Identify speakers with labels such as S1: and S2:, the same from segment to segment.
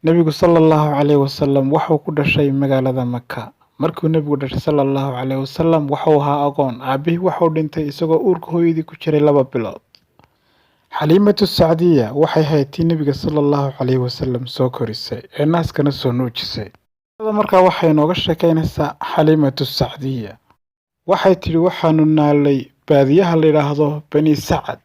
S1: Nabigu sallallahu calayhi wasallam wuxuu ku dhashay magaalada Maka. Markuu Nabigu dhashay sallallahu calayhi wasallam wuxuu ahaa agoon. Aabihii wuxuu dhintay isagoo uurka hooyadii ku jiray 2 bilood. Xaliimatu Sacdiya waxay ahayd tii Nabiga sallallahu calayhi wasallam soo korisay ee naaskana soo nuujisay. Markaa waxay nooga sheekaynaysaa Xaliimatu Sacdiya. Waxay tiri waxaanu naalay baadiyaha la yiraahdo Bani Sacad.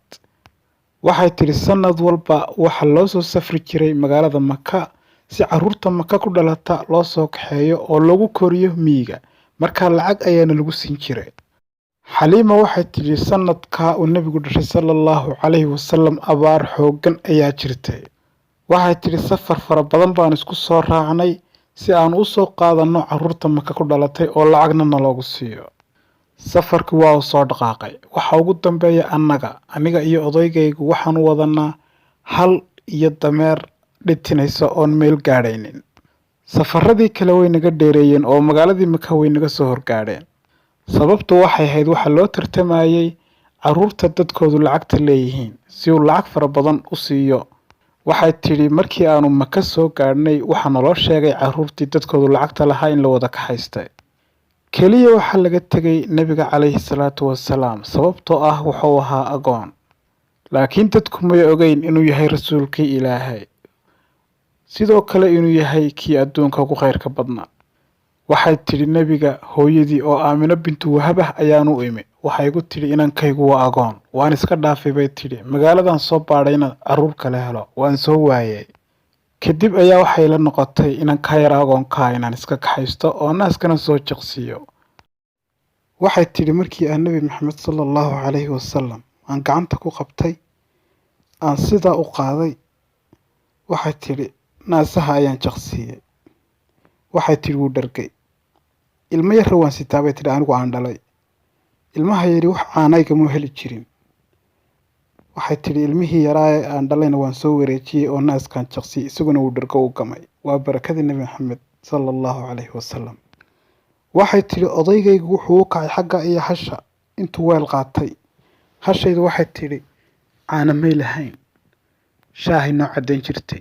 S1: Waxay tiri sanad walba waxa loo soo safri jiray magaalada Maka si caruurta Maka ku dhalata loo soo kaxeeyo oo lagu koriyo miyiga. Markaa lacag ayaana lagu siin jiray. Xaliima waxay tiri sanadka uu Nabigu dhashay sallallahu calayhi wasallam abaar xooggan ayaa jirtay. Waxay tiri safar fara badan baan isku soo raacnay si aan u soo qaadano caruurta Maka ku dhalatay oo lacagna naloogu siiyo. Safarkii waa uu soo dhaqaaqay. Waxa ugu dambeeya aniga iyo odaygaygu waxaan wadanaa hal iyo dameer dhitinaysa oon meel gaadhaynin. Safaradii kale way naga dheereeyeen oo magaaladii Maka way naga soo horgaadheen. Sababtu waxay ahayd waxa loo tartamayay caruurta dadkoodu lacagta leeyihiin si uu lacag fara badan u siiyo. Waxay tiri markii aanu Maka soo gaadhnay waxa naloo sheegay caruurtii dadkoodu lacagta lahaa in la wada ka haystay. Kaliya waxa laga tagay Nabiga calayhi salaatu wasalaam sababtoo ah wuxuu ahaa agoon. Laakiin dadku may ogeyn inuu yahay rasuulkii Ilaahay. Sidoo kale inuu yahay kii adduunka ugu khayrka badnaa. Waxay tiri Nabiga hooyadii oo Aamina bintu Wahab ayaan u imi. Waxay igu tiri inankaygu waa agoon. Waan iska dhaafay bay tiri. Magaaladan soo baadhayna caruur kale helo. Waan soo waayay. Kadib ayaa waxay la noqotay inanka yar agoonka inaan iska kaxaysto oo naaskana soo jiqsiyo. Waxay tiri markii aan Nabi Maxamed sallallahu calayhi wasallam aan gacanta ku qabtay aan sida u qaaday. Waxay tiri naasaha ayaan jiqsiyay. Waxay tiri wuu dhargay. Ilmo yar waan sitaabay tiri anigu aan dhalay. Ilmaha yari wax aanayga mu heli jirin. Waxay tiri ilmihii yaraa aan dhalayna waan soo wareejiyay oo naaskan jiqsiyay isaguna wuu dhargo u gamay. Waa barakadii Nabi Maxamed sallallahu calayhi wasallam. Waxay tiri odaygaygu wuxuu u kacay xagga iyo hasha intuu weel qaatay. Hashaydu waxay tiri caana may lahayn. Shaahi noo cadeyn jirtay.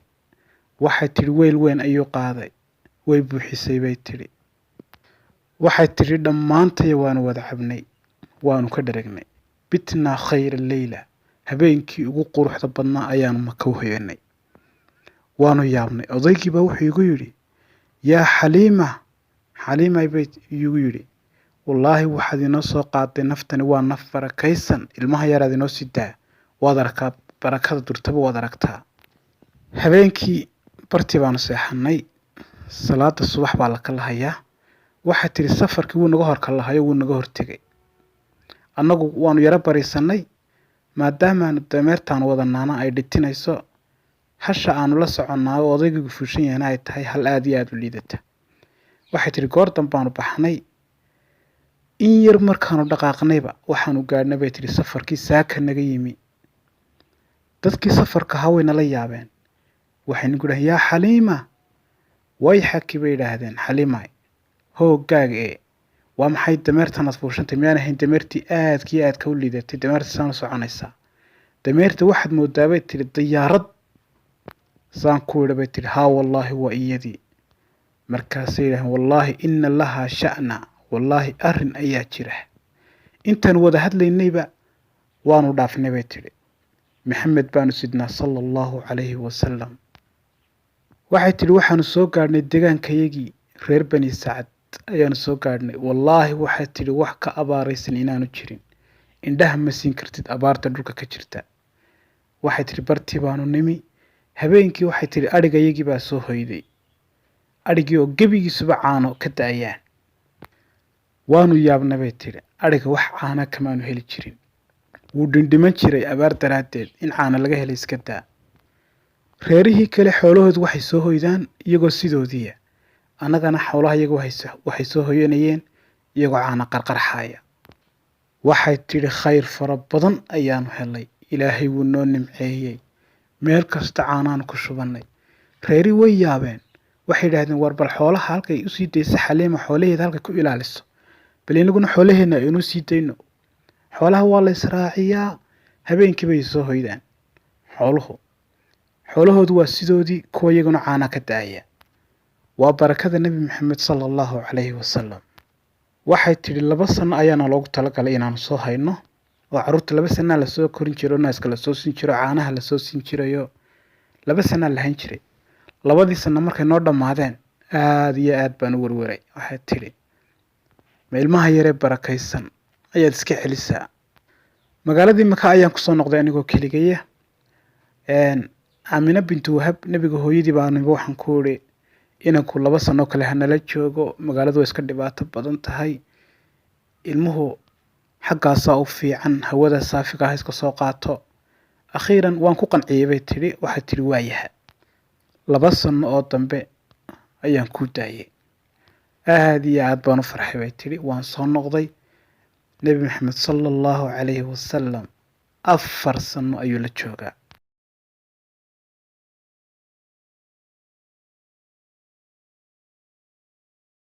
S1: Waxay tiri weel weyn ayuu qaaday. Way buuxisay bay tiri. Waxay tiri dhammaantay waanu wada cabnay. Waanu ka dharagnay. Bitna khayr layla. Habeenkii ugu quruxda badnaa ayaanu Maka u hoyanay. Waanu yaabnay. Odaygiiba wuxuu igu yiri yaa Xaliima. Xaliima bay igu yiri wallaahi waxaad inoo soo qaaday naftani waa naf barakaysan. Ilmaha yaraad inoo sidaa. Waad arkaa barakada durtaba waad aragtaa. Habeenkii bartii baanu seexanay. Salaada subax baa la kala hayaa. Waxay tiri safarkii wuu naga hor kala hayo wuu naga hortagay. Annagu waanu yara bariisanay maadaama dameertaan wadanaana ay dhitinayso. Hasha aanu la soconaa oo odaygiigu fuushan yahay ay tahay hal aad iyo aad u liidata. Waxay tiri goor dambaanu baxnay. In yar markaanu dhaqaaqnayba waxaanu gaadhnay bay tiri safarkii saaka naga yimi. Dadkii safarka hawayna la yaabeen. Waxay nagu dhahay yaa Xaliima. Way xaki bay yiraahdeen Xaliimay. Hoogaaga waa maxay dameertan aad fuushantay miyaan ahayn dameertii aad ka u liidatay dameerta saan soconaysa. Dameerta waxaad moodaa bay tiri diyaarad. Saan ku yidhi bay tiri haa wallaahi waa iyadii. Markaasay yiraahdeen wallaahi inna laha sha'na. Wallaahi arrin ayaa jira. Intaan wada hadlaynayba waanu dhaafnay bay tiri. Maxamed baanu sidnaa sallallahu calayhi wasallam. Waxay tiri waxaanu soo gaadhnay deegaankayagii reer Bani Sacad ayaanu soo gaadhnay. Wallaahi waxay tiri wax ka abaaraysan inaanu jirin. Indhaha ma siin kartid abaarta dhulka ka jirta. Waxay tiri bartii baanu nimi. Habeenkii waxay tiri arigayagii baa soo hoyday. Arigii oo gabigiisuba caano ka daayaan. Waanu yaabnay bay tiri. Ariga wax caana kamaanu heli jirin. Wuu dhindhiman jiray abaar daraadeed in caana laga helay iska daa. Reerihii kale xoolahoodu waxay soo hoydaan iyagoo sidoodiya. Annagana xoolaha iyagu waxay soo hoyanayeen iyagoo caana qarqarxaya. Waxay tiri khayr fara badan ayaanu helay. Ilaahay wuu noo nimceeyay. Meel kasta caanaan ku shubannay. Reeri way yaabeen. Waxay yiraahdeen war bal xoolaha halkay u sii daysa Xaliima xoolaheeda halka ku ilaaliso. Bal inaguna xoolaheena inuu sii dayno. Xoolaha waa la israaciyaa habeenkii bay soo hoydaan. Xooluhu xoolahoodu waa sidoodii, kuwa iyaguna caana ka daaya. waa barakada nebi maxamed sala allahu calayhi wasalam. waxay tidhi 2 sano ayaana loogu talagalay inaanu soo hayno, oo carruurta 2 sanaa lasoo korin jiro, naaska lasoo siin jiro, caanaha lasoo siin jirayo, 2 sanaa lahayn jiray. 2dii sano markay noo dhammaadeen aad iyo aad baan u werweray. waxay tidhi ma ilmaha yaree barakaysan ayaad iska celisaa. magaaladii maka ayaan kusoo noqday anigoo keligaya. aamina bintu wahab, nebiga hooyadii baaniba waxaan ku idhi inanku 2 sano kale hanala joogo, magaaladu way iska dhibaato badan tahay, ilmuhu xaggaasaa u fiican, hawada saafiga ah iska soo qaato. akhiiran waan ku qanciyey bay tidhi. waxay tidhi waayaha 2 sano oo dambe ayaan ku daayay. aad iyo aad baan u farxay bay tidhi. waan soo noqday. nebi maxamed sala allahu calayhi wasalam 4 sano ayuu la joogaa.